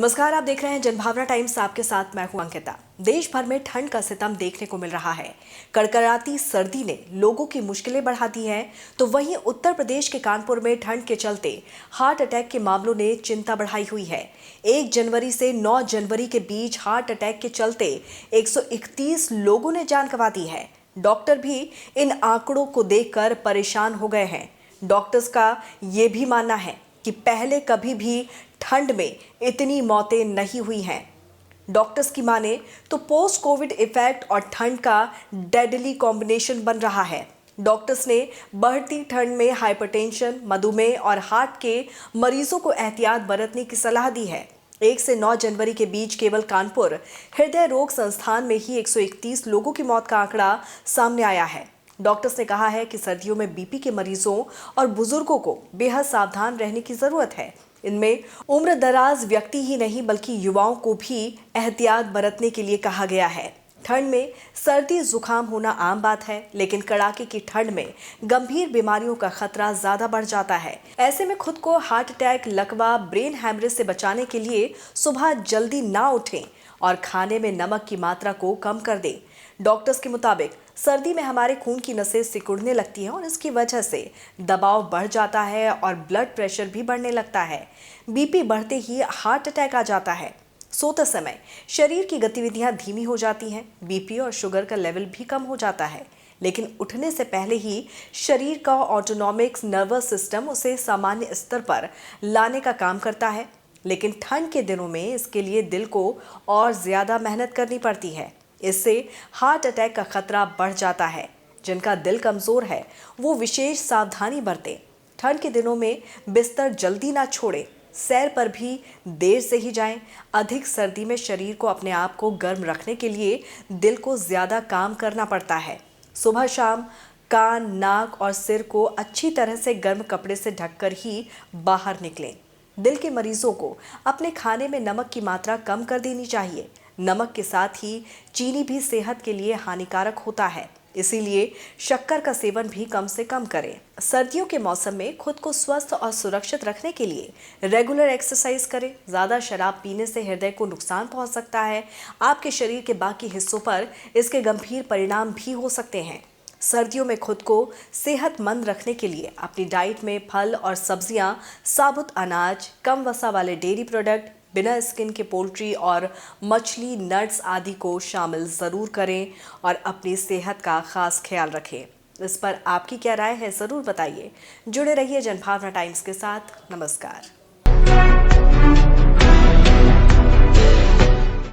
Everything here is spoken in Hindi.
नमस्कार, आप देख रहे हैं जनभावना टाइम्स। आपके साथ मैं हूं अंकिता। देश भर में ठंड का सितम देखने को मिल रहा है। कड़कड़ाती सर्दी ने लोगों की मुश्किलें बढ़ा दी हैं, तो वहीं उत्तर प्रदेश के कानपुर में ठंड के चलते हार्ट अटैक के मामलों ने चिंता बढ़ाई हुई है। 1 जनवरी से 9 जनवरी के बीच हार्ट अटैक के चलते 131 लोगों ने जान गंवा दी है। डॉक्टर भी इन आंकड़ों को देखकर परेशान हो गए हैं। डॉक्टर्स का ये भी मानना है कि पहले कभी भी ठंड में इतनी मौतें नहीं हुई हैं। डॉक्टर्स की माने तो पोस्ट कोविड इफेक्ट और ठंड का डेडली कॉम्बिनेशन बन रहा है। डॉक्टर्स ने बढ़ती ठंड में हाइपरटेंशन, मधुमेह और हार्ट के मरीजों को एहतियात बरतने की सलाह दी है। 1 से 9 जनवरी के बीच केवल कानपुर हृदय रोग संस्थान में ही 131 लोगों की मौत का आंकड़ा सामने आया है। डॉक्टर्स ने कहा है कि सर्दियों में बीपी के मरीजों और बुजुर्गों को बेहद सावधान रहने की जरूरत है। इनमें उम्र दराज व्यक्ति ही नहीं बल्कि युवाओं को भी एहतियात बरतने के लिए कहा गया है। ठंड में सर्दी जुकाम होना आम बात है, लेकिन कड़ाके की ठंड में गंभीर बीमारियों का खतरा ज्यादा बढ़ जाता है। ऐसे में खुद को हार्ट अटैक, लकवा, ब्रेन हैमरेज से बचाने के लिए सुबह जल्दी ना उठें और खाने में नमक की मात्रा को कम कर दें। डॉक्टर्स के मुताबिक सर्दी में हमारे खून की नसें सिकुड़ने लगती हैं और इसकी वजह से दबाव बढ़ जाता है और ब्लड प्रेशर भी बढ़ने लगता है। बीपी बढ़ते ही हार्ट अटैक आ जाता है। सोते समय शरीर की गतिविधियां धीमी हो जाती हैं, बीपी और शुगर का लेवल भी कम हो जाता है। लेकिन उठने से पहले ही शरीर का ऑटोनॉमिक नर्वस सिस्टम उसे सामान्य स्तर पर लाने का काम करता है। लेकिन ठंड के दिनों में इसके लिए दिल को और ज्यादा मेहनत करनी पड़ती है। इससे हार्ट अटैक का खतरा बढ़ जाता है। जिनका दिल कमजोर है वो विशेष सावधानी बरतें। ठंड के दिनों में बिस्तर जल्दी ना छोड़ें, सैर पर भी देर से ही जाएं। अधिक सर्दी में शरीर को अपने आप को गर्म रखने के लिए दिल को ज्यादा काम करना पड़ता है। सुबह शाम कान, नाक और सिर को अच्छी तरह से गर्म कपड़े से ढककर ही बाहर निकलें। दिल के मरीजों को अपने खाने में नमक की मात्रा कम कर देनी चाहिए। नमक के साथ ही चीनी भी सेहत के लिए हानिकारक होता है, इसीलिए शक्कर का सेवन भी कम से कम करें। सर्दियों के मौसम में खुद को स्वस्थ और सुरक्षित रखने के लिए रेगुलर एक्सरसाइज करें। ज़्यादा शराब पीने से हृदय को नुकसान पहुंच सकता है। आपके शरीर के बाकी हिस्सों पर इसके गंभीर परिणाम भी हो सकते हैं। सर्दियों में खुद को सेहतमंद रखने के लिए अपनी डाइट में फल और सब्जियां, साबुत अनाज, कम वसा वाले डेयरी प्रोडक्ट, बिना स्किन के पोल्ट्री और मछली, नट्स आदि को शामिल ज़रूर करें और अपनी सेहत का खास ख्याल रखें। इस पर आपकी क्या राय है, ज़रूर बताइए। जुड़े रहिए जनभावना टाइम्स के साथ। नमस्कार।